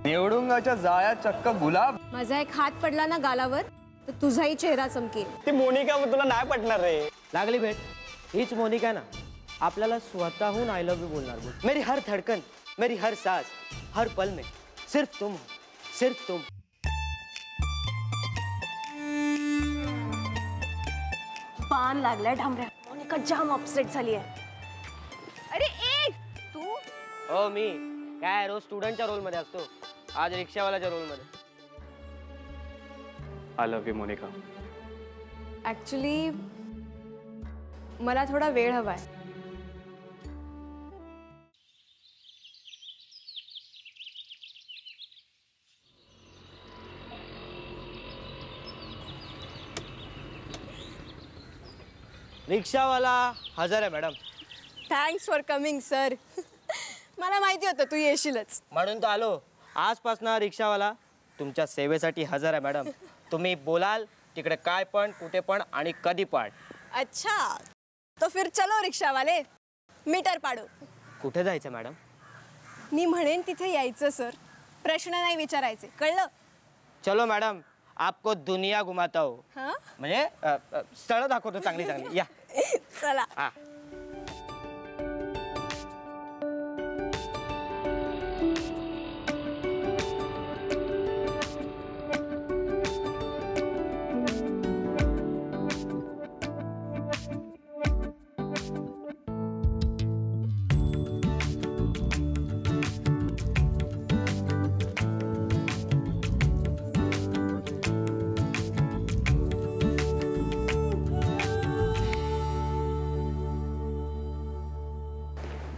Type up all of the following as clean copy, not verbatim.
निवडुंगाच्या जाळ्यात चक्क गुलाब. माझा एक हात पडला ना गालावर तर तुझाही चेहरा चमकेल. ती मोनिका तुला नाही पटणार रे. लागली भेट. हीच मोनिका ना आपल्याला स्वतःहून आय लव्ह यू बोलणार. मेरी हर धड़कन, मेरी हर सांस, हर पल में सिर्फ तुम, सिर्फ तुम. पान लागलाय ढामऱ्या. मोनिका जाम अपसेट झाली आहे. अरे ए तू. हो मी काय रोज स्टुडंटच्या रोल मध्ये असतो, आज रिक्षावाल्याच्या रोल मध्ये. I love you Monika. Actually मला थोडा वेळ हवाय. रिक्षावाला हजर आहे madam. Thanks for coming sir. मला माहिती होतं तू येशीलच म्हणून तो आलो. आजपासून रिक्षावाला तुमच्या सेवेसाठी हजर आहे मॅडम. तुम्ही बोलाल तिकडे काय पण, कुठे पण आणि कधी पण. अच्छा तो फिर चलो रिक्षावाले, मीटर पाडू. कुठे जायचं मॅडम? मी म्हणेन तिथे यायचं सर. प्रश्न नाही विचारायचे, कळलं? चलो मॅडम, आपको दुनिया घुमाता हूँ. हां म्हणजे स्थळं दाखवतो चांगली चांगली. या चला. हा.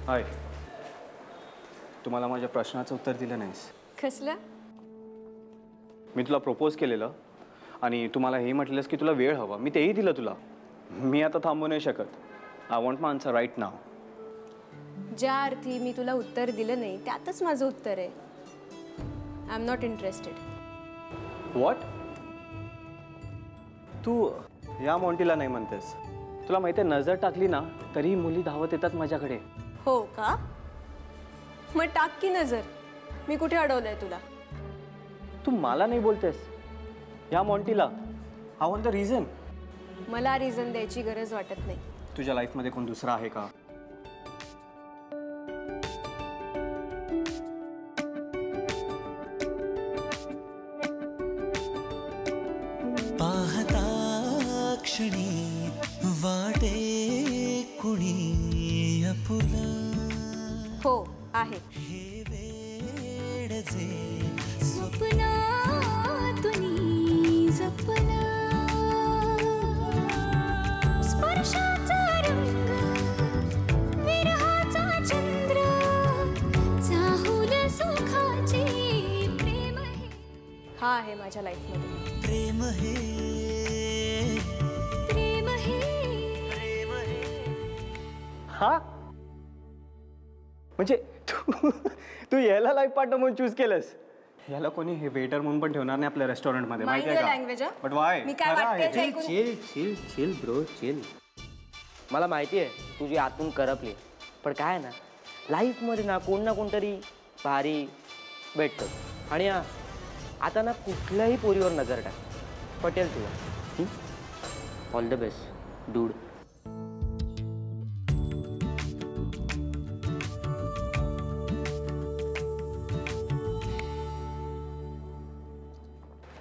हाय. तुम्हाला माझ्या प्रश्नाचं उत्तर दिलं नाहीस. कसलं? मी तुला प्रपोज केलेलं आणि तुम्हाला हे म्हटलंस की तुला वेळ हवा. मी तेही दिलं तुला. मी आता थांबू नाही शकत. I want my answer right now. ज्या अर्थी मी तुला उत्तर दिलं नाही त्यातच माझं उत्तर आहे. I am not interested. What? तू या मॉन्टीला नाही म्हणतेस? तुला माहिती आहे नजर टाकली ना तरी मुली धावत येतात माझ्याकडे. हो का? मग टाक की नजर. मी कुठे अडवलंय तुला? तू मला नाही बोलतेस, या मॉन्टीला. I want the reason. मला रिझन द्यायची गरज वाटत नाही. तुझ्या लाईफमध्ये कोण दुसरा आहे का? पाहता क्षणी वाटे कुणी अपुला. हो आहे. हे वेडचे स्वप्नातुनी जपला स्पर्शाचा रंग विरहाचा चंद्र चाहुल सुखाचे प्रेम हे. हा आहे माझ्या लाईफमध्ये प्रेम हे. प्रेम हे. हा म्हणजे तू याला लाईफ पार्टनर म्हणून चूज केलंस. याला कोणी हे वेटर म्हणून पण ठेवणार नाही आपल्या रेस्टॉरंटमध्ये, माहिती आहे लँग्वेज. का? But why? मी काय वाटते chill chill chill bro chill. मला माहिती आहे तुझी आतून करपली, पण काय ना लाईफमध्ये ना कोणतरी भारी भेटतो. आणि आता ना कुठल्याही पोरीवर नजर टाक, पटेल तुला. All the best dude.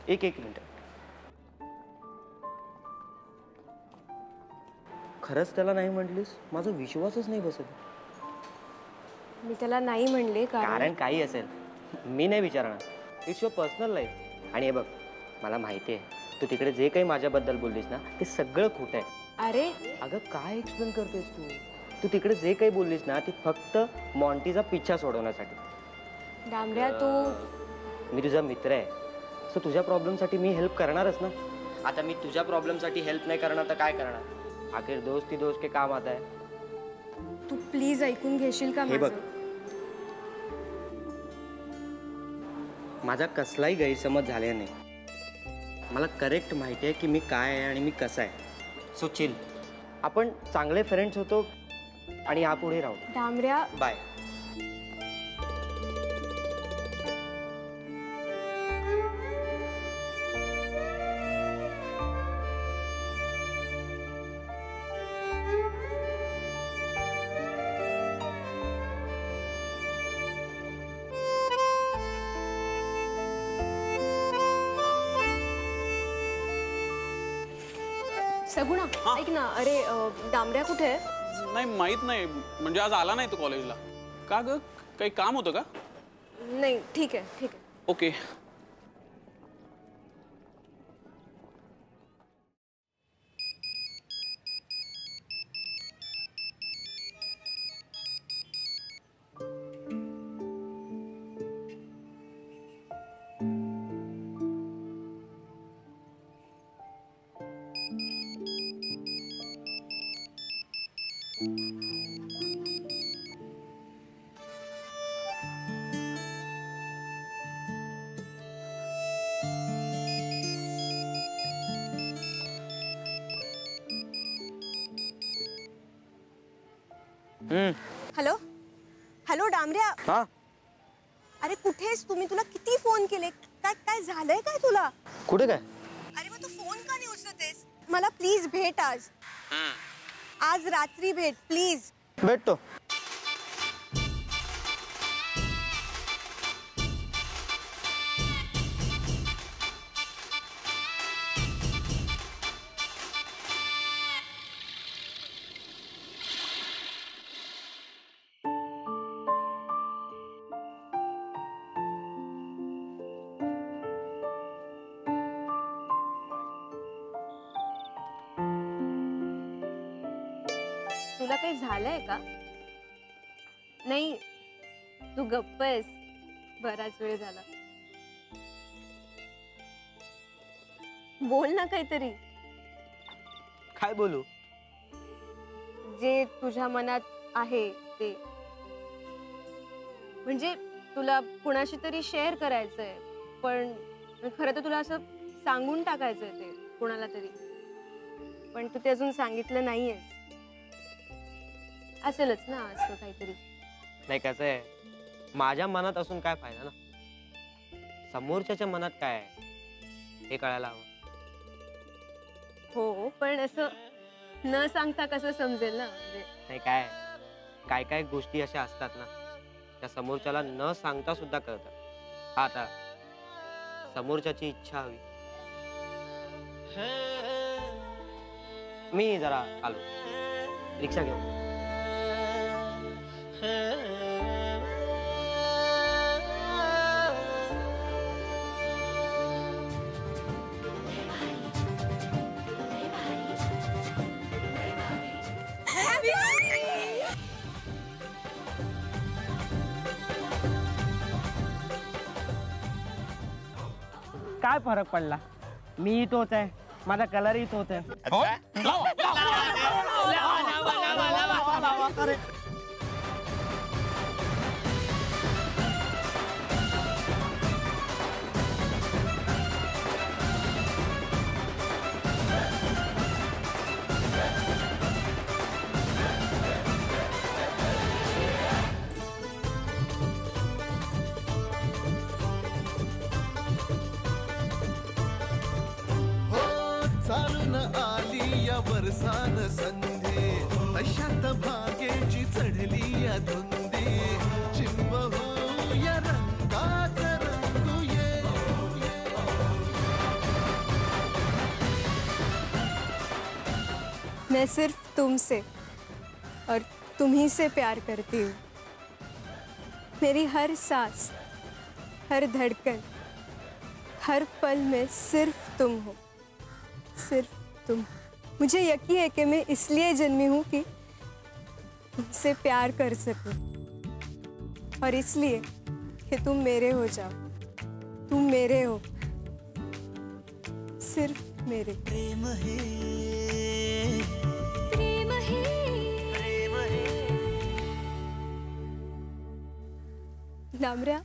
एक मिनिट. खरंच त्याला नाही म्हटलीस? माझा विश्वासच नाही बसत. मी त्याला नाही म्हणले कारण काही असेल मी नाही विचारणार. It's your personal life. आणि हे बघ मला माहिती आहे तू तिकडे जे काही माझ्याबद्दल बोललीस ना ते सगळं खोटं आहे. अरे अगं काय एक्सप्लेन करतेस तू? तू तिकडे जे काही बोललीस ना ती फक्त मॉन्टीचा पिच्छा सोडवण्यासाठी. डांबऱ्या तू. मी तुझा मित्र आहे, सो तुझ्या प्रॉब्लेमसाठी मी हेल्प करणारच ना. आता मी तुझ्या प्रॉब्लेमसाठी हेल्प नाही करणार तर काय करणार? आखिर दोस्ती दोस्त के काम आता है. तू प्लीज ऐकून घेशील का? हे बघ माझा कसलाही गैरसमज झाला नाही. मला करेक्ट माहिती आहे की मी काय आहे आणि मी कसा आहे. So chill. आपण चांगले फ्रेंड्स होतो आणि यापुढे राहू. डांबऱ्या बाय. सगुणा ऐक ना, अरे डांबऱ्या कुठे आहे? नाही माहित नाही, म्हणजे आज आला नाही तो कॉलेजला. का ग, काही काम होतं का? नाही, ठीक आहे ठीक आहे. ओके. हॅलो हॅलो डांबऱ्या, हा अरे कुठेस तुम्ही? तुला किती फोन केले, काय काय झालंय काय तुला? कुठे काय? अरे मग तू फोन का नाही उचलतेस? मला प्लीज भेट आज. आज रात्री भेट प्लीज. भेटतो. तुला काही झालंय का? नाही, तू गप्प आहेस. बराच वेळ झाला. बोल ना काहीतरी. काय बोलू? जे तुझ्या मनात आहे ते. म्हणजे तुला कुणाशी तरी शेअर करायचंय, पण खरं तर तुला असं सांगून टाकायचंय ते कुणाला तरी, पण तू ते अजून सांगितलं नाहीयेस. असेलच ना असं काहीतरी. नाही, कसं आहे, माझ्या मनात असून काय फायदा ना, समोरच्याच्या मनात काय आहे हे कळायला हवं. हो, पण असं न सांगता कसं समजेल ना? म्हणजे नाही, काय काय काय गोष्टी अशा असतात ना, त्या समोरच्याला न सांगता सुद्धा कळतात. आता समोरच्याची इच्छा हवी. मी जरा आलो, रिक्षा घेऊन. काय फरक पडला? मी तोच आहे, माझा कलरही तोच आहे. चालून आली या बरसात संधी, अशात भाग्याची चढली या धुंदी. चिंब हो या रंगात रंगूये. मैं सिर्फ तुमसे और तुम्ही से प्यार करती हूँ. मेरी हर सांस, हर धड़कन, हर पल में सिर्फ तुम हो, सिर्फ तुम. मुझे यकीन है कि मैं इसलिए जन्मी हूँ कि तुमसे प्यार कर सकूं, और इसलिए कि तुम मेरे हो जाओ. तुम मेरे हो, सिर्फ मेरे. प्रेम हे प्रेम हे डांबऱ्या,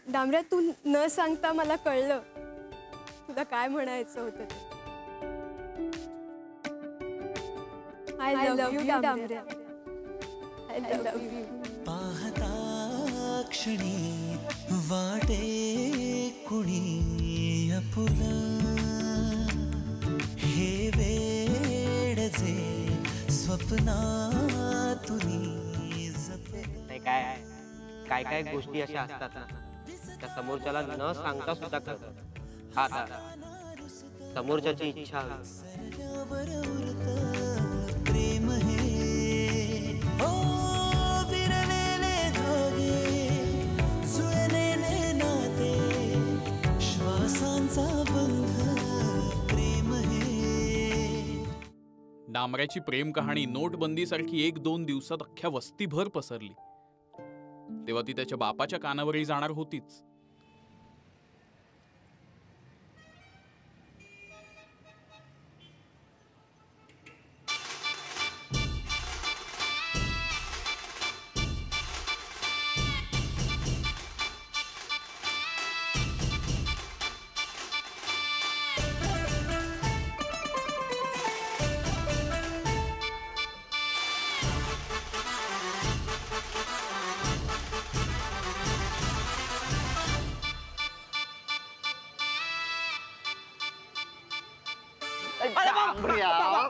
डांबऱ्या, तू न सांगता मला कळलं तुला काय म्हणायचं होतं ते. आय लव्ह यू डांबऱ्या. I love you. पाहता क्षणी वाटे कुणी आपुला. हे वेड जे स्वप्नातुनी जपले. नाही, काय काय गोष्टी अशा असतात ना, त्या समोरच्याला न सांगता सुद्धा कळतात. आता समोरच्याची इच्छा हवी. सर्गावर उरतं प्रेम हे ओ विरलेले धागे जुळलेले नाते श्वासांचा बंध प्रेम हे. डांबऱ्याची प्रेम कहाणी नोटबंदीसारखी 1-2 दिवसात अख्ख्या वस्तीभर पसरली. तेव्हा ती त्याच्या बापाच्या कानावरही जाणार होतीच.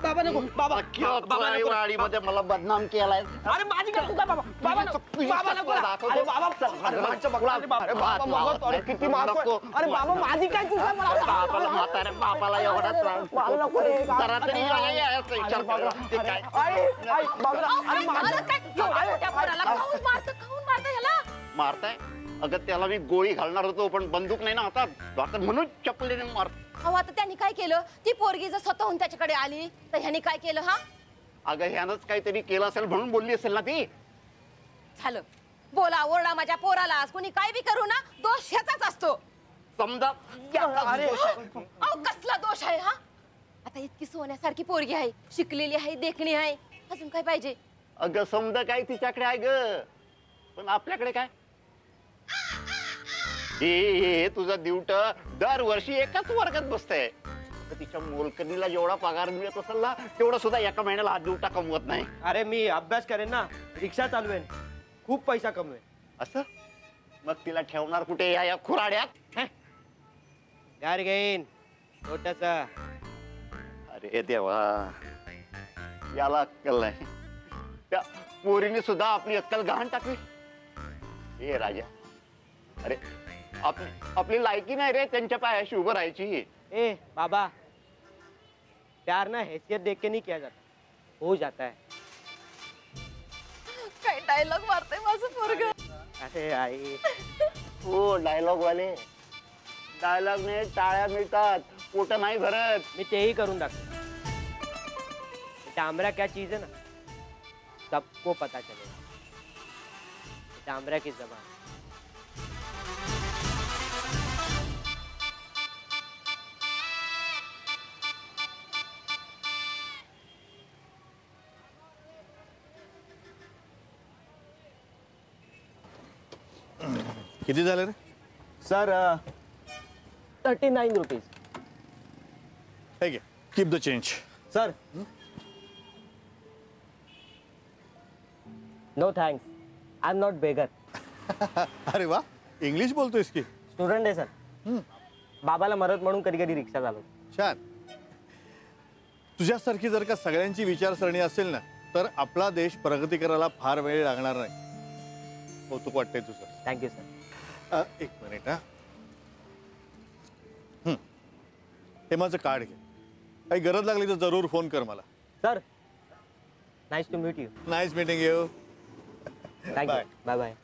बाबा नको, बाबा बाबा नको. वाडीमध्ये मला बदनाम केलाय. अरे माझी काय चूक आहे बाबा? बाबा नको. बाबा नको. अरे बाबा अरे मागच्या बघला. अरे बाबा मागतो. अरे किती मागतो. अरे बाबा माझी काय चूक आहे? बापाला म्हातारे बापाला एवढा त्रास. मला नको रे. जरा तरी यायचा विचार करा. ते काय अरे माझं मारताय? अगं त्याला मी गोळी घालणार होतो पण बंदूक नाही ना हातात. आता म्हणून चपलीने मार. अहो आता त्यांनी काय केलं? ती पोरगी जर स्वतःहून त्याच्याकडे आली तर ह्यानी काय केलं? हा अगं ह्यानंच काहीतरी केलं असेल म्हणून बोलली असेल ना ती. झालं. बोला ओरडा माझ्या पोराला. कोणी काय बी करू ना, दोष ह्याचाच असतो. समजा अहो कसला दोष आहे हा? आता इतकी सोन्यासारखी पोरगी आहे, शिकलेली आहे, देखणी आहे, अजून काय पाहिजे? अगं समजा काय तिच्याकडे आहे ग, पण आपल्याकडे काय? हे तुझा दिवट दरवर्षी एकाच वर्गात बसतंय. तिच्या मोलकरीला जेवढा पगार मिळत असेल ना तेवढा सुद्धा एका महिन्याला हा दिवटा कमवत नाही. अरे मी अभ्यास करेन ना, रिक्षा चालवेन, खूप पैसा कमवेन. असं मग तिला ठेवणार कुठे या खुराड्यात? घर घेईन छोटासा. अरे देवा, याला अक्कल नाही. त्या पोरीने सुद्धा आपली अक्कल गहाण टाकली. ए राजा, अरे आपली लायकी नाही रे त्यांच्या पायाशी उभं राहायची. ए बाबा, प्यार ना हैसियत देख के नहीं किया जाता, हो जाता है. काय डायलॉग मारते माझं पोरग. अरे आई हो डायलॉग वाले. डायलॉगने टाळ्या मिळतात, पोट नाही भरत. मी तेही करून दाखव. डामरा क्या चीज है ना, सबको पता चलेगा. डामरा की जबान. किती झाले रे? Sir 39 rupees. ठीक आहे, keep the change. Sir no thanks, I am not beggar. अरे वा, इंग्लिश बोलतोयस की? स्टुडंट आहे सर. बाबाला मदत म्हणून कधी कधी रिक्षा चालवतो. छान. तुझ्यासारखी जर का सगळ्यांची विचारसरणी असेल ना तर आपला देश प्रगती करायला फार वेळ लागणार नाही. कौतुक वाटतंय तुझं. Thank you sir. एक मिनिट. हे माझं कार्ड घे. काही गरज लागली तर जरूर फोन कर मला. Sir nice to meet you. Nice meeting you. Thank you. Bye bye.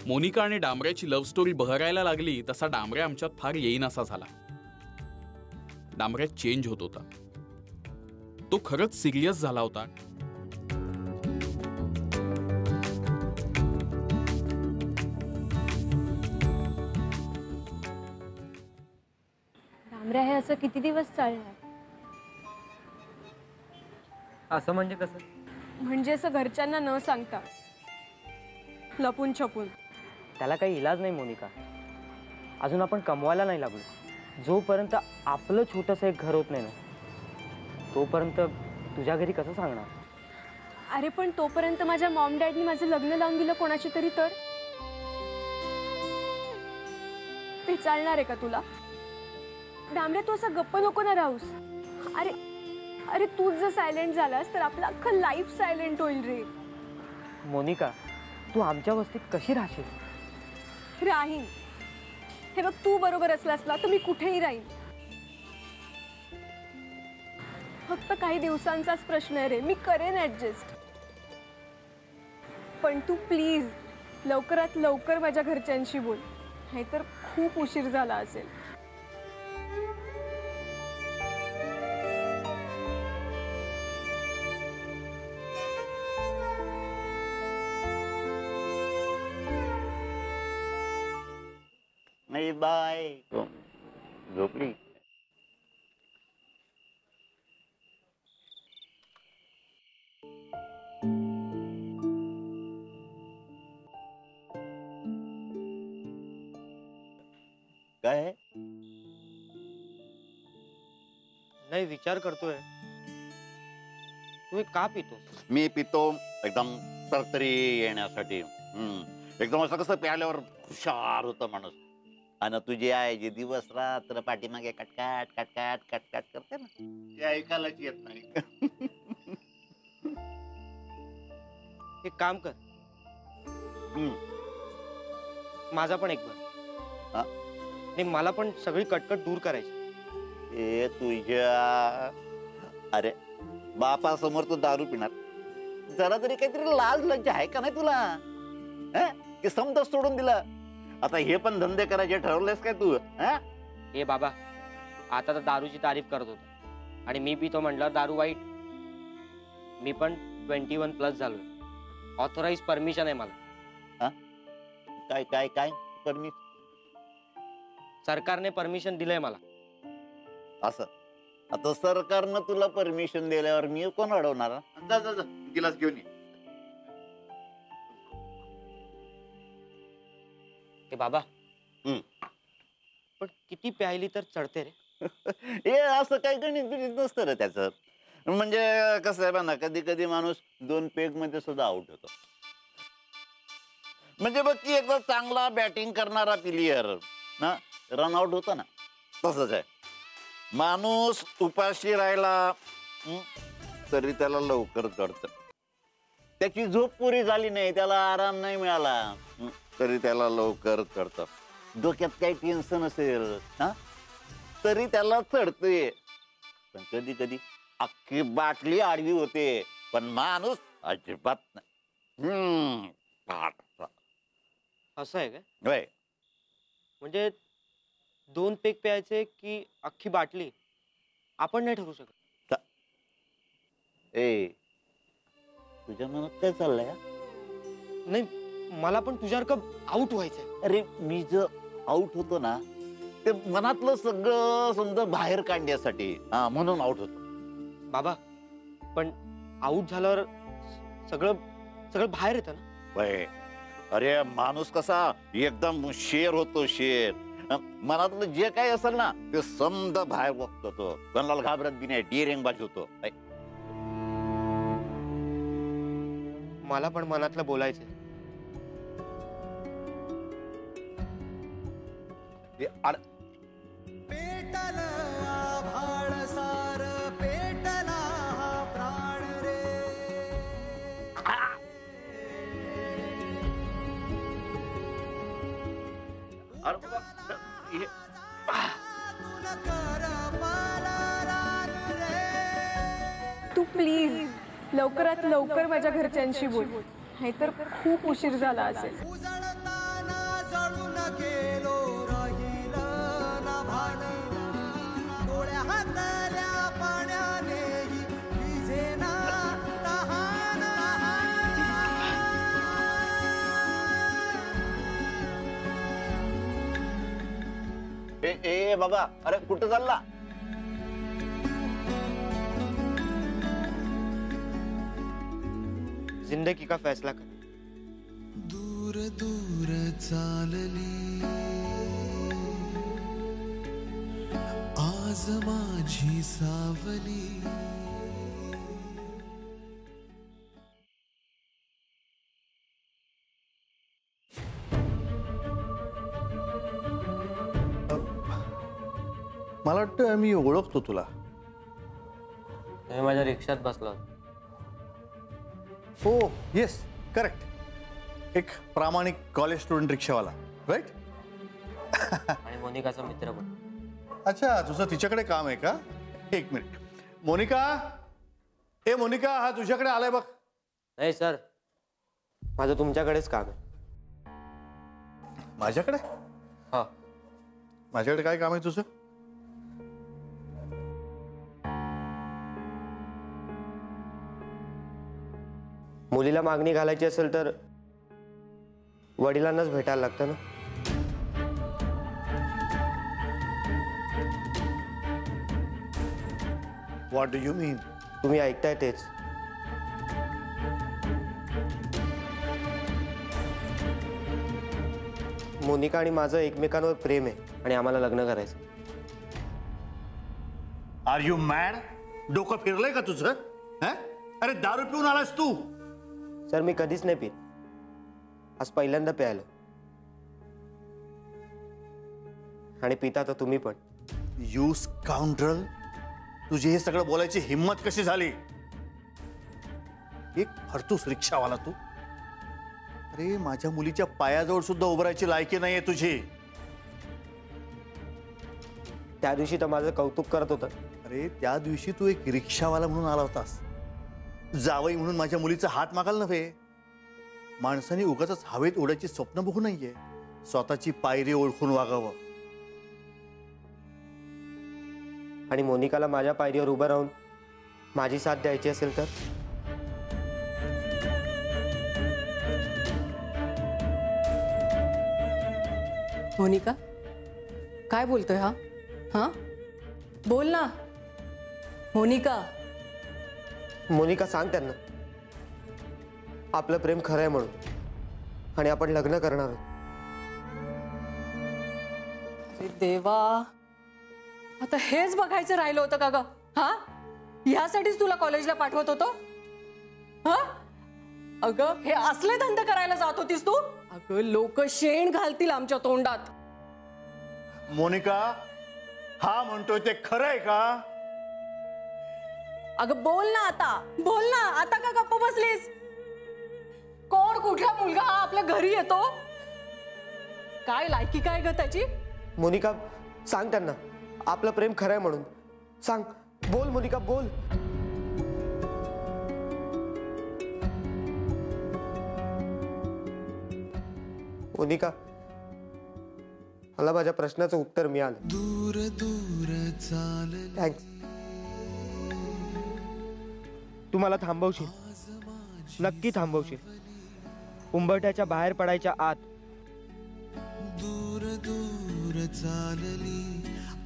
Monika आणि डांबऱ्याची लव्ह स्टोरी बहरायला लागली तसा डांबऱ्या आमच्यात फार येईनासा झाला. डांबऱ्या चेंज होत होता. तो खरंच सिरियस झाला होता. डांबऱ्या हे असं किती दिवस चालणार? असं म्हणजे कसं? म्हणजे असं घरच्यांना न सांगता, लपून छपून. त्याला काही इलाज नाही मोनिका. अजून आपण कमवायला नाही लागलो, जोपर्यंत आपलं छोटंसं एक घर होत नाही ना तोपर्यंत तुझ्या घरी कसं सांगणार? अरे पण तोपर्यंत माझ्या मॉम डॅडनी माझं लग्न लावून दिलं कोणाशी तरी तर ते चालणार आहे का तुला? डांबरे तू असं गप्प नको ना राहूस. अरे अरे तूच जर सायलेंट झालास तर आपलं अख्खं लाईफ सायलेंट होईल रे. मोनिका, तू आमच्या वस्तीत कशी राहशील? राहीन. हे बघ, तू बरोबर असलास ना तर मी कुठेही राहीन. फक्त काही दिवसांचाच प्रश्न आहे रे, मी करेन ऍडजस्ट. पण तू प्लीज लवकरात लवकर माझ्या घरच्यांशी बोल, नाहीतर खूप उशीर झाला असेल. नाही बाय झोपली. काय नाही, विचार करतोय तू का पितोस? मी पितो एकदम तरतरी येण्यासाठी. एकदम असं कसं प्यायल्यावर हुशार होतं माणूस. आणि तुझी आई जी दिवस रात्र पाठीमागे कटकाट कटकाट कटकाट करते ना, ते ऐकायलाच येत नाही. एक काम कर, माझा पण एक भर. हा? नाही, मला पण सगळी कटकट दूर करायची. ए तुझ्या, अरे बापासमोर तू दारू पिणार, जरा तरी काहीतरी लाज लज्जा आहे का नाही तुला? की समजा सोडून दिला, आता हे पण धंदे करायचे ठरवलेस काय तू? ए बाबा, आता तर दारूची तारीफ करत होता आणि मी पितो म्हटलं दारू वाईट. मी पण 21+ झालोय. ऑथोराइज परमिशन आहे मला. काय काय काय परमिशन? सरकारने परमिशन दिलंय मला. असं आता सरकारनं तुला परमिशन दिल्यावर मी कोण अडवणार? जा जा जा, गिलास घेऊन ये. ए बाबा, पण किती प्यायली तर चढते रे. हे असं काही गणित बिणित नसतं रे त्याचं. म्हणजे कसं आहे ना, कधी कधी माणूस 2 पेग मध्ये सुद्धा आउट होतो. म्हणजे बघ की एकदा चांगला बॅटिंग करणारा प्लेयर ना रनआउट होता ना, तसंच आहे. माणूस उपाशी राहिला तरी त्याला लवकर चढतं. त्याची झोप पुरी झाली नाही, त्याला आराम नाही मिळाला तरी त्याला लवकर चढतं. डोक्यात काही टेन्शन असेल ना तरी त्याला चढते. पण कधी कधी अख्खी बाटली आडवी होते, पण माणूस अजिबात नाही. असं आहे काय? होय. म्हणजे 2 पेग प्यायचे की अख्खी बाटली आपण नाही ठरवू शकत. ए तुझ्या मनात काय चाललंय? नाही, मला पण तुझ्यासारखं आउट व्हायचंय. अरे मी जर आउट होतो ना ते मनातलं सगळं समजा बाहेर काढण्यासाठी, म्हणून आउट होतो. बाबा, पण आउट झाल्यावर सगळं सगळं बाहेर येतं ना. होय. अरे माणूस कसा एकदम शेर होतो, शेर. मनातलं जे काही असेल ना ते समजा बाहेर बघतो. तो कोणाला घाबरत बी नाही, डिरेंगबाज होतो. मला पण मनातलं बोलायचंय. पेटल आभाळ सार पेटला हा प्राण रे. तू प्लीज लवकरात लवकर माझ्या घरच्यांशी बोल, नाहीतर खूप उशीर झाला असेल. उजळताना जळून गेलो राहील ना भान. डोळ्या हातल्या पाण्यानेही विझेना तहान. ए बाबा, अरे कुठं चालला? जिंदगी का फैसला कर. दूर दूर चालली आज माझी सावली मला वाटतं मी ओळखतो तुला. तुम्ही माझ्या रिक्षात बसला होता. हो येस करेक्ट. एक प्रामाणिक कॉलेज स्टुडंट रिक्षावाला राईट. आणि मोनिकाचा मित्र पण. अच्छा तुझं तिच्याकडे काम आहे का? एक मिनिट. मोनिका, ए मोनिका, हा तुझ्याकडे आलाय बघ. नाही सर, माझं तुमच्याकडेच काम आहे. माझ्याकडे? हा. माझ्याकडे काय काम आहे तुझं? मुलीला मागणी घालायची असेल तर वडिलांनाच भेटायला लागतं ना. व्हॉट डू यू मीन? तुम्ही ऐकताय तेच. मोनिका आणि माझं एकमेकांवर प्रेम आहे आणि आम्हाला लग्न करायचं. Are you mad? डोकं फिरलंय का तुझं? अरे दारू पिऊन आलास तू? सर मी कधीच नाही पित, आज पहिल्यांदा प्यायला. आणि पिता तर तुम्ही पण. यू स्काउंड्रल, तुझी हे सगळं बोलायची हिम्मत कशी झाली? एक फरतूस रिक्षावाला तू. अरे माझ्या मुलीच्या पायाजवळ सुद्धा उभारायची लायकी नाहीये तुझी. त्या दिवशी तर माझं कौतुक करत होतं. अरे त्या दिवशी तू एक रिक्षावाला म्हणून आला होतास, जावई म्हणून माझ्या मुलीचा हात मागाल नव्हे. माणसाने उगाच हवेत उडायची स्वप्न बघू नाहीये, स्वतःची पायरी ओळखून वागावं. आणि मोनिकाला माझ्या पायरीवर उभं राहून माझी साथ द्यायची असेल तर? मोनिका काय बोलतोय हा? हा बोल ना मोनिका. मोनिका सांग त्यांना आपलं प्रेम खरं आहे म्हणून, आणि आपण लग्न करणार आहोत. अरे देवा, आता हेच बघायचं राहिलं होतं का ग? हा ह्यासाठीच तुला कॉलेजला पाठवत होतो? हा अगं हे असले धंदे करायला जात होतीस तू? अगं लोक शेण घालतील आमच्या तोंडात. मोनिका, हा म्हणतोय ते खरं आहे का? अगं बोल ना आता, बोल ना आता. का गप्प बसलीस? कोण कुठला मुलगा हा आपल्या घरी येतो? काय लायकी काय ग त्याची? मोनिका सांग त्यांना आपलं प्रेम खरं आहे म्हणून. सांग, बोल मोनिका बोल. मोनिका, मला माझ्या प्रश्नाचं उत्तर मिळालं. दूर दूर चालली. थँक्स. तू मला थांबवशील, नक्की थांबवशील. उंबरठ्याच्या बाहेर पडायच्या आत. दूर दूर चालली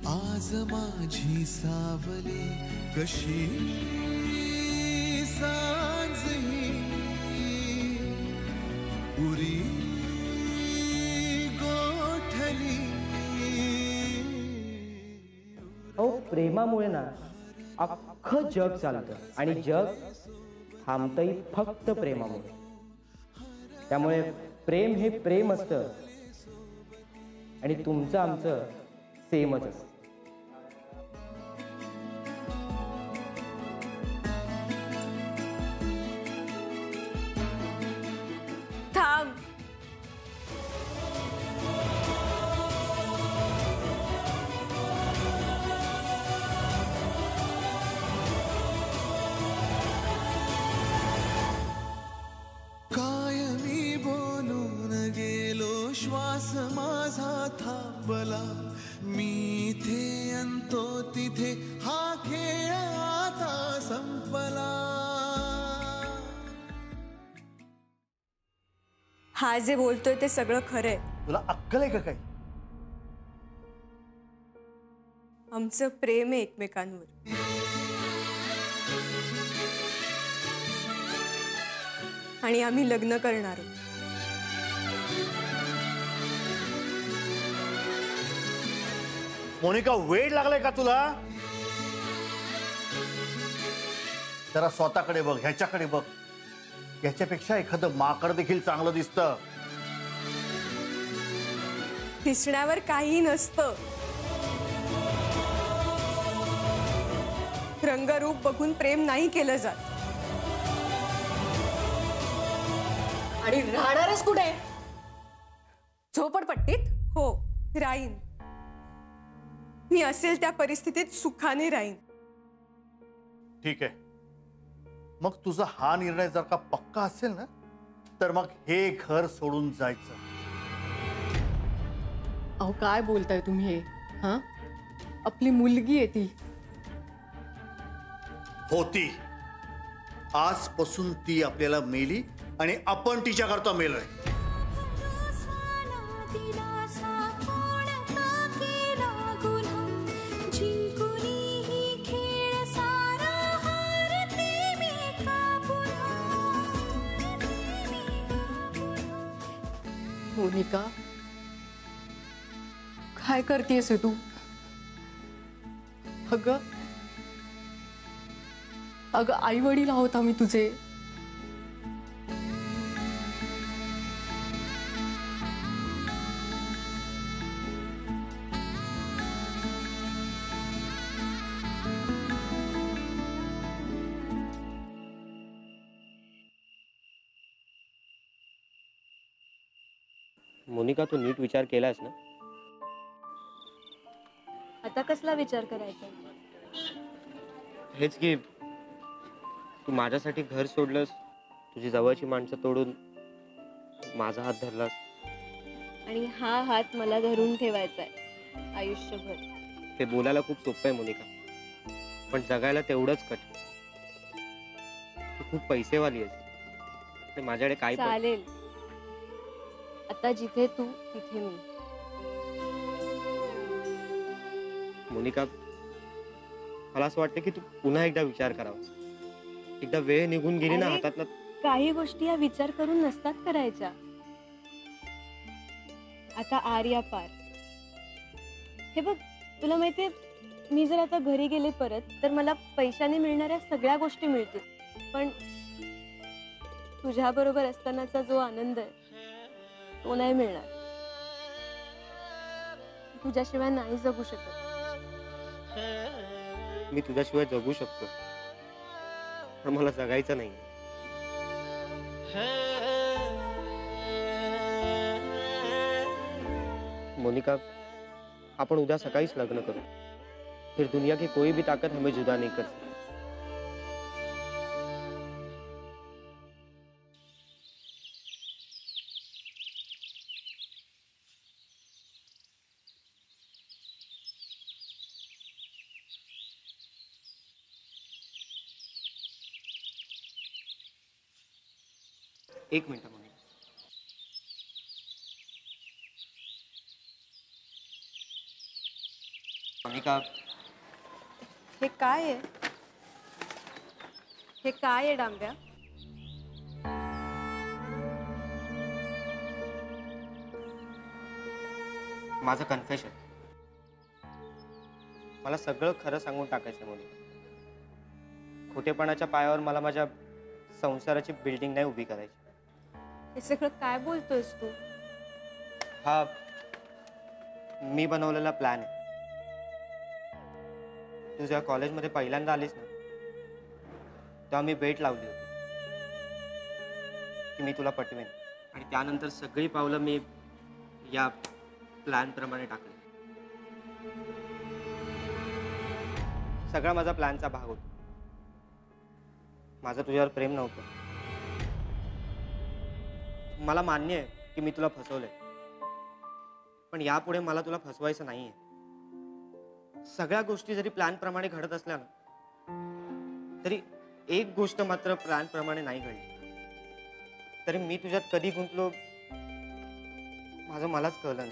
आज माझी सावली, कशी सांज ही उरी गोठली. अहो प्रेमामुळे ना अख्खं जग चालतं, आणि जग थांबतही फक्त प्रेमामुळे. त्यामुळे प्रेम हे प्रेम असतं, आणि तुमचं आमचं सेमच असतं. थांब. कायमी बोलून गेलो, श्वास माझा थांबला. मी इथे अंतो तिथे, हा खेळ आता संपला. हा जे बोलतोय ते सगळं खरंय. तुला अक्कल आहे का काय? आमचं प्रेम आहे एकमेकांवर. आणि आम्ही लग्न करणार आहोत. मोनिका वेळ लागलाय का तुला? जरा स्वतःकडे बघ, ह्याच्याकडे बघ. ह्याच्यापेक्षा एखादं माकड देखील चांगलं दिसतं. दिसण्यावर काही नसतं. रंगरूप बघून प्रेम नाही केलं जात. आणि राहणारच कुठे? झोपडपट्टीत? हो, राहीन. मी असेल त्या परिस्थितीत सुखाने राहीन. ठीक आहे. मग तुझा हा निर्णय जर का पक्का असेल ना, तर मग हे घर सोडून जायचं. अहो काय बोलताय तुम्ही हे? हा, आपली मुलगी आहे ती. होती. आजपासून ती आपल्याला मेली आणि आपण तिच्याकरता मेलोय. मोनिका, काय करतेस तू? अगं अगं, आई वडील आहोत आम्ही तुझे. मोनिका, तू नीट विचार केलास ना? आता कसला विचार करायचा? हेच की, तू माझ्यासाठी घर सोडलंस, तुझी जवळची माणसं तोडून माझा हात धरलास. आणि हा हात मला धरून ठेवायचा आहे आयुष्यभर. ते बोलायला खूप सोपं आहे मोनिका, पण जगायला तेवढंच कठीण. तू खूप पैसेवाली आहेस, ते माझ्याकडे काय पण. चालेल. आता जिथे तू तिथे मी. मोनिका, मला असं वाटतं की तू पुन्हा एकदा विचार करावा. एकदा वेळ निघून गेली ना अरे, हातातला. काही गोष्टी या विचार करून नसतात करायच्या. आता आर्या पार. हे बघ, तुला माहितीये, मी जर आता घरी गेले परत तर मला पैशाने मिळणाऱ्या सगळ्या गोष्टी मिळतील, पण तुझ्या बरोबर असतानाचा जो आनंद आहे तो नाही मिळणार. तुझ्याशिवाय नाही जगू शकत. मी तुझ्याशिवाय जगू शकतो, पण मला जगायचं नाही. मोनिका, आपण उद्या सकाळीच लग्न करू. फिर दुनिया की कोई भी ताकत हमें जुदा नहीं कर सकती. एक मिनिट मोनिका. मोनिका, हे काय आहे? हे काय आहे डांब्या? माझं कन्फेशन. मला सगळं खरं सांगून टाकायचं मोनिका. खोटेपणाच्या पायावर मला माझ्या संसाराची बिल्डिंग नाही उभी करायची. हे सगळं काय बोलतोयस तू? हा मी बनवलेला प्लॅन आहे. तू जेव्हा कॉलेजमध्ये पहिल्यांदा आलीस ना, तेव्हा मी बेट लावली होती की मी तुला पटवेन, आणि त्यानंतर सगळी पावलं मी या प्लॅन प्रमाणे टाकली. सगळा माझा प्लॅनचा भाग होता. माझं तुझ्यावर प्रेम नव्हतं. मला मान्य आहे की मी तुला फसवलंय, पण यापुढे मला तुला फसवायचं नाहीये. सगळ्या गोष्टी जरी प्लॅन प्रमाणे घडत असल्या ना, तरी एक गोष्ट मात्र प्लॅन प्रमाणे नाही घडली. तरी मी तुझ्यात कधी गुंतलो माझं मलाच कळलं नाही.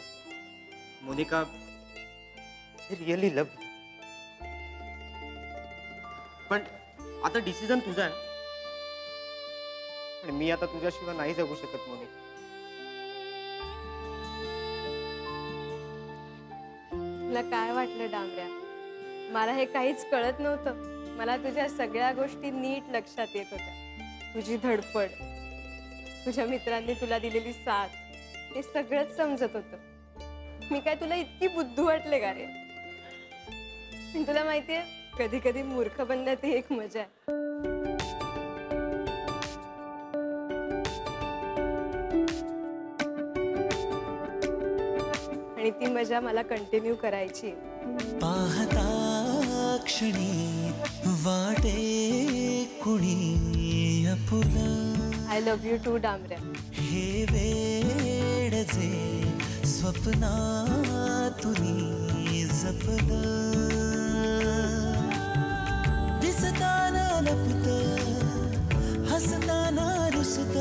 Monika, really love. पण आता डिसिजन तुझा आहे, आणि मी आता तुझ्याशिवाय नाही जगू शकत मोनिका. तुला काय वाटलं डांबऱ्या? मला हे काहीच कळत नव्हतं. मला तुझ्या सगळ्या गोष्टी नीट लक्षात येत होत्या. तुझी धडपड, तुझ्या मित्रांनी तुला दिलेली साथ, हे सगळंच समजत होतं. मी काय तुला इतकी बुद्धू वाटले का रे? पण तुला माहितीये, कधी कधी मूर्ख बनण्यात ही एक मजा आहे. आणि ती मजा मला कंटिन्यू करायची. पाहता क्षणी वाटे कुणी आपुला. आय लव्ह यू टू डांबऱ्या. हे वेड जे स्वप्नातुनी जपलं, दिसताना लपत हसताना रुसत,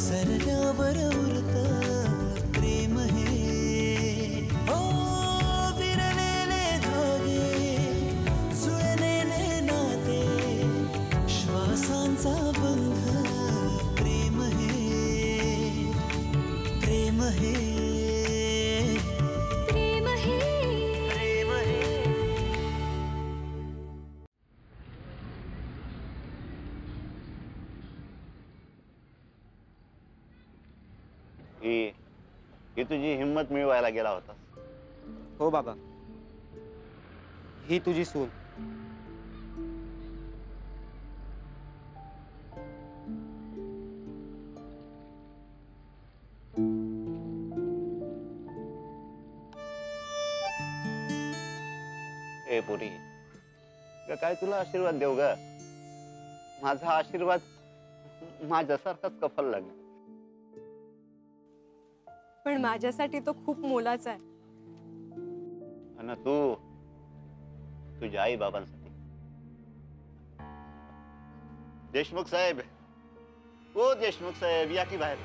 सरल्यावर उरत प्रेम हे. ओ विरलेले धागे, जुळलेले नाते, श्वासांचा बंध, प्रेम हे, प्रेम हे, प्रेम हे. प्रेम हे. ही तुझी हिंमत मिळवायला गेला होता. हो बाबा, ही तुझी सून. ए पुरी, काय तुला आशीर्वाद देऊ ग? माझा आशीर्वाद माझ्यासारखाच कफल लागेल. पण माझ्यासाठी तो खूप मोलाचा आहे. आणि तू तुझ्या आई बाबांसाठी. देशमुख साहेब, ओ देशमुख साहेब, या की बाहेर.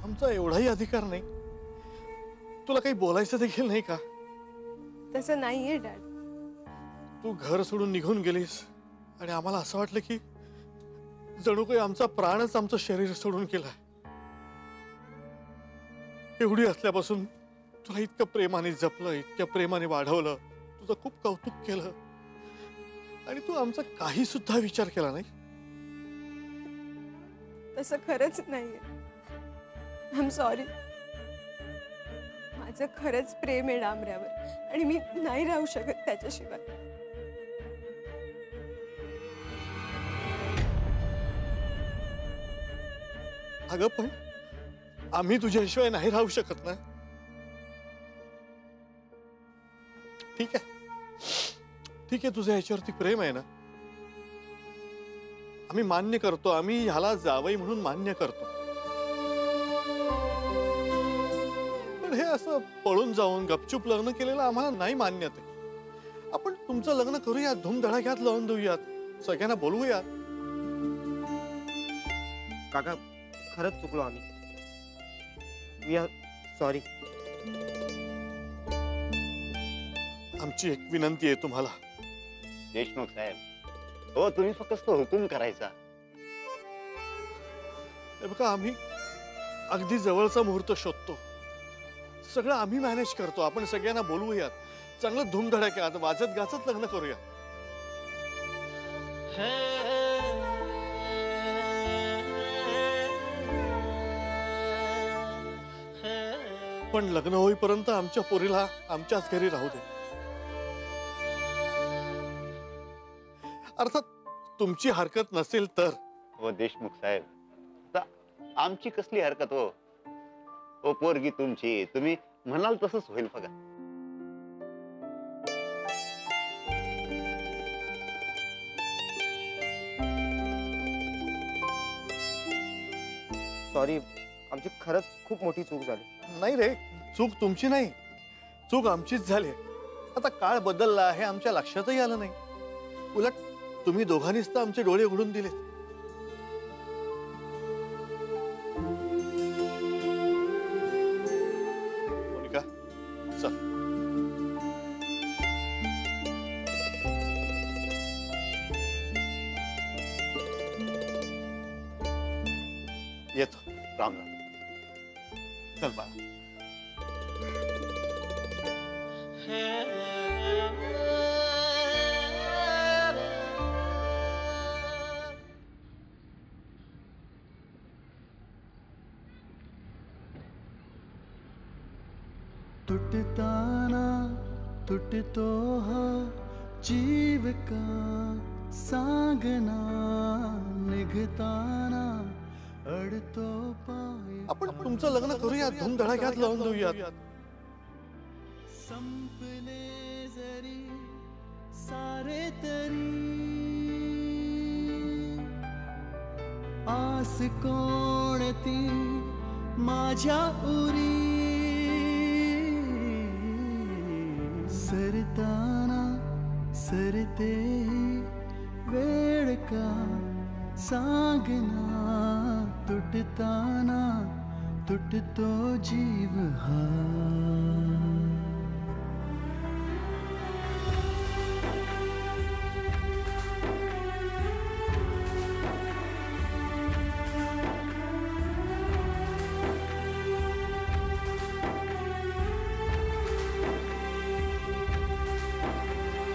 आमचा एवढाही अधिकार नाही. तुला काही बोलायचं देखील नाही का? तसं नाहीये डॅड. तू घर सोडून निघून गेलीस आणि आम्हाला असं वाटलं की जणू काही आमचा प्राणच आमचं शरीर सोडून गेलाय. एवढी असल्यापासून तुला इतकं प्रेमाने जपलं, इतक्या प्रेमाने वाढवलं, तुझं खूप कौतुक केलं, आणि तू आमचा काही सुद्धा विचार केला नाही. तसं खरंच नाहीये. I am sorry. माझं खरंच प्रेम आहे डांबऱ्यावर आणि मी नाही राहू शकत त्याच्याशिवाय. अगं पण आम्ही तुझ्याशिवाय नाही राहू शकत ना. ठीक आहे, ठीक आहे, तुझं ह्याच्यावरती प्रेम आहे ना, आम्ही मान्य करतो. आम्ही ह्याला जावई म्हणून मान्य करतो. पण हे असं पळून जाऊन गपचूप लग्न केलेलं आम्हाला नाही मान्य. ते आपण तुमचं लग्न करूयात, धूमधडाक्यात लावून देऊयात, सगळ्यांना बोलवूयात. काका, खरंच चुकलो आम्ही. We are sorry. आमची एक विनंती आहे तुम्हाला. देशमुख साहेब, हो तुम्ही फक्त हुकूम करायचा. हे बघा, आम्ही अगदी जवळचा मुहूर्त शोधतो. सगळं आम्ही मॅनेज करतो. आपण सगळ्यांना बोलवूयात, चांगलं धूमधडाक्यात वाजत गाजत लग्न करूया. पण लग्न होईपर्यंत आमच्या पोरीला आमच्याच घरी राहू दे. अर्थात तुमची हरकत नसेल तर. हो देशमुख साहेब, आता आमची कसली हरकत हो? ओ पोरगी तुमची, तुम्ही म्हणाल तसंच होईल बघा. सॉरी, आमची खरंच खूप मोठी चूक झाली. नाही रे, चूक तुमची नाही, चूक आमचीच झाली. आता काळ बदलला आहे, आमच्या लक्षातही आलं नाही. उलट तुम्ही दोघांनीच तर आमचे डोळे उघडून दिले. मोनिका, चल. येतो राम राम. चल बाळा. टूटताना टूटतो हा जीव का सांगना निघताना अडतो पाय. आपण तुमचं लग्न करूया, धूमधडाक्यात लावून देऊयात. संपले जरी सारे तरी आस कोणती माझ्या उरी. सरताना सरते वेळ का सांगना तुटताना तुटतो जीव हा.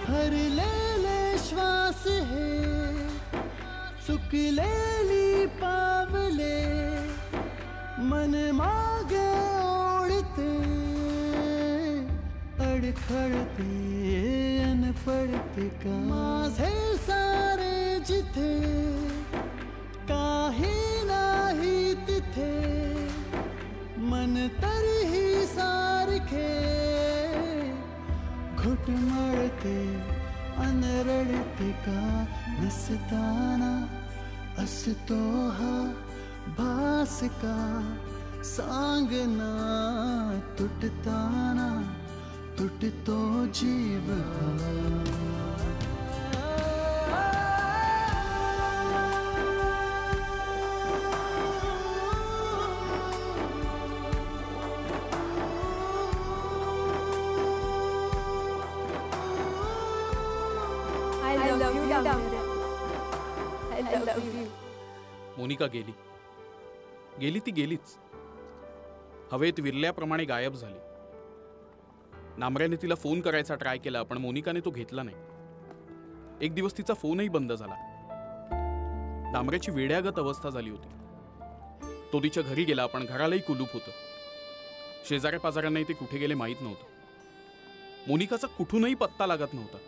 हरलेले श्वास हे चुकलेली पावले मन मागे ओढते अडखळते अन पडते का माझे सारे जिथे काही नाही तिथे मन तरीही सारखे घुटमळते अन रडते का नसताना असतो हा भास का सांगना तुटताना तुटतो जीव हा. I love you, Damre. I love you. Monika गेली गेली ती गेलीच. हवेत विरल्याप्रमाणे गायब झाली. नामऱ्याने तिला फोन करायचा ट्राय केला, पण मोनिकाने तो घेतला नाही. एक दिवस तिचा फोनही बंद झाला. नामऱ्याची वेड्यागत अवस्था झाली होती. तो तिच्या घरी गेला, पण घरालाही कुलूप होतं. शेजाऱ्या पाजाऱ्यांनाही ते कुठे गेले माहीत नव्हतं. मोनिकाचा कुठूनही पत्ता लागत नव्हता.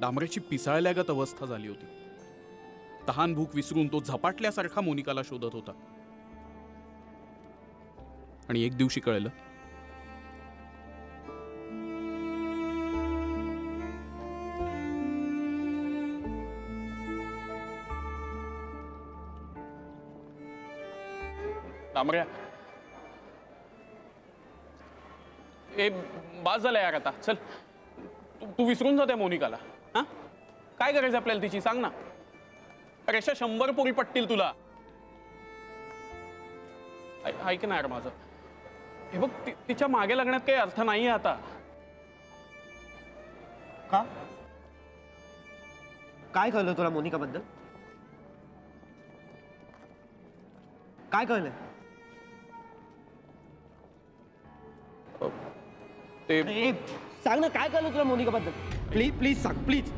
डांबऱ्याची पिसाळल्यागत अवस्था झाली होती. तहान भूक विसरून तो झपाटल्यासारखा मोनिकाला शोधत होता. आणि एक दिवशी कळलं, डांबऱ्या ए बास झालं यार आता. चल तू विसरून जा त्या मोनिकाला. हा काय करायचं आपल्याला तिची सांग ना. अरे अशा 100 पोरी पटतील तुला. ऐक ना यार माझं. हे बघ तिच्या मागे लागण्यात काही अर्थ नाहीये आता. का काय कळलं तुला मोनिका बद्दल? काय कळलं? ते सांग ना काय कळलं तुला मोनिका बद्दल. प्लीज प्लीज सांग प्लीज.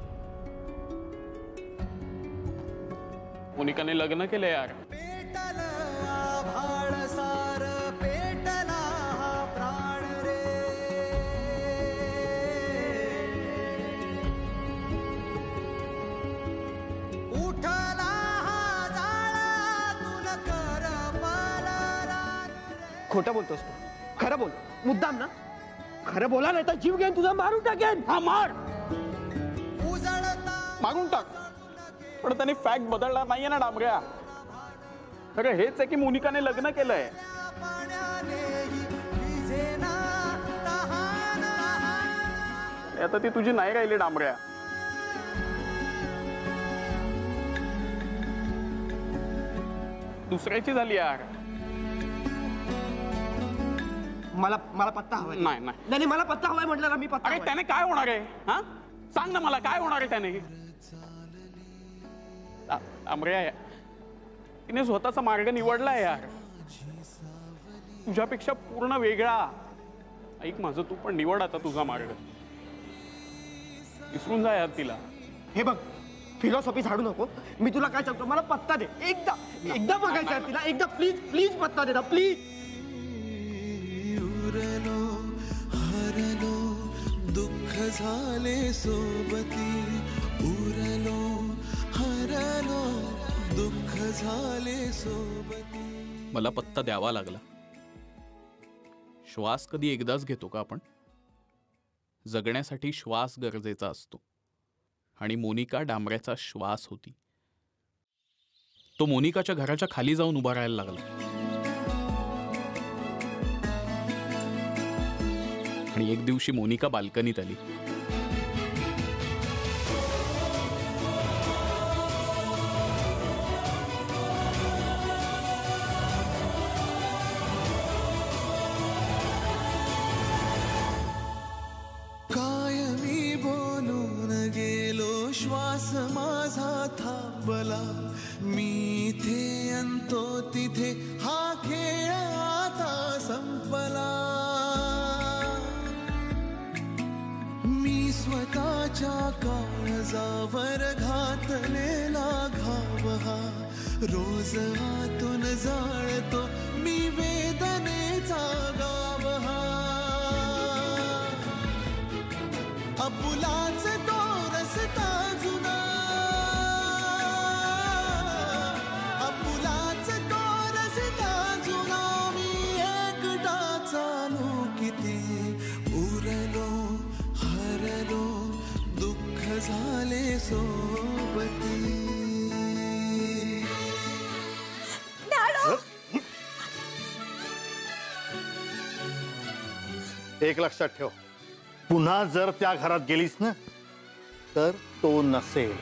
मोनिकाने लग्न केलं यार. खोटं बोलतोस तू. खरं बोल. मुद्दाम ना. खरं बोला नाही तर जीव घेऊन तुझा मारून टाकेन. हा मार. मारून टाक. पण त्याने फॅक्ट बदलला नाहीये ना डांबऱ्या. खरं हेच आहे की मोनिकाने लग्न केलंय. आता ती तुझी नाही राहिली डांबऱ्या. दुसऱ्याची झाली यार. मला पत्ता हवाय. नाही नाही मला पत्ता हवाय म्हटलं ना मी. पत्ता अरे त्याने काय होणार आहे. हा सांग ना मला काय होणार आहे त्याने. डांबऱ्या तिने स्वतःचा मार्ग निवडलाय यार, तुझ्यापेक्षा पूर्ण वेगळा. ऐक माझं, तू पण निवड आता तुझा मार्ग. विसरून जा यार तिला. हे बघ, फिलॉसॉफी झाडू नको. मी तुला काय सांगतो, मला पत्ता दे. एकदा बघायचं आहे तिला. एकदा प्लीज पत्ता दे ना प्लीज. उरलो हरलो दुःख झाले सोबती. उरलो हरलो दुःख झाले सोबती. मला पत्ता द्यावा लागला. श्वास कधी एकदाच घेतो का आपण? जगण्यासाठी श्वास गरजेचा असतो. आणि मोनिका डांबऱ्याचा श्वास होती. तो मोनिकाच्या घराच्या खाली जाऊन उभा राहायला लागला. आणि एक दिवशी मोनिका बाल्कनीत आली. कायमी बोलून गेलो श्वास माझा थांबला. मी इथे अंतो तिथे हा खेळ आता संपला. मी स्वतःच्या काळजावर घातलेला घाव हा रोज आतून जाळतो मी वेदनेचा गाव हा. अपुलाच तो रस्ता जुना. अपुलाच तो रस्ता जुना. मी एकटा चालू किती. उरलो हरलो दुःख झाले सोबती. एक लक्षात ठेव, पुन्हा जर त्या घरात गेलीस ना तर तो नसेल.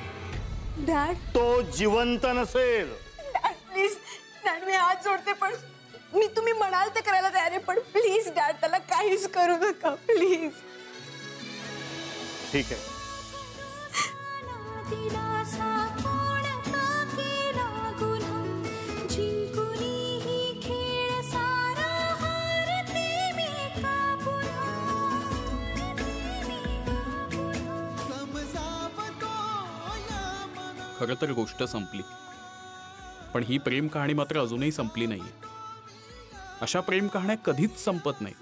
डॅड, तो जिवंत नसेल. Dad please. डॅड मी हात जोडते, पण मी तुम्ही म्हणाल ते करायला तयार आहे, पण प्लीज डॅड त्याला काहीच करू नका प्लीज. ठीक आहे. दिलासा कोणता केला गुन्हा. जिंकुनीही खेळ सारा हारते मी का पुन्हा. खरं तर गोष्ट संपली, पण ही प्रेम कहाणी मात्र अजूनही संपली नाहीये. अशा प्रेम कहाण्या कधीच संपत नाही,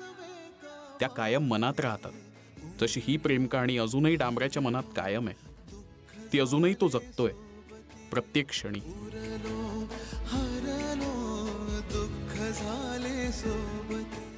त्या कायम मनात राहतात. जशी ही प्रेम कहाणी अजूनही डांबऱ्याच्या मनात कायम आहे. ती अजूनही तो जगतोय प्रत्येक क्षणी. हरलो दुःख झाले सोबती.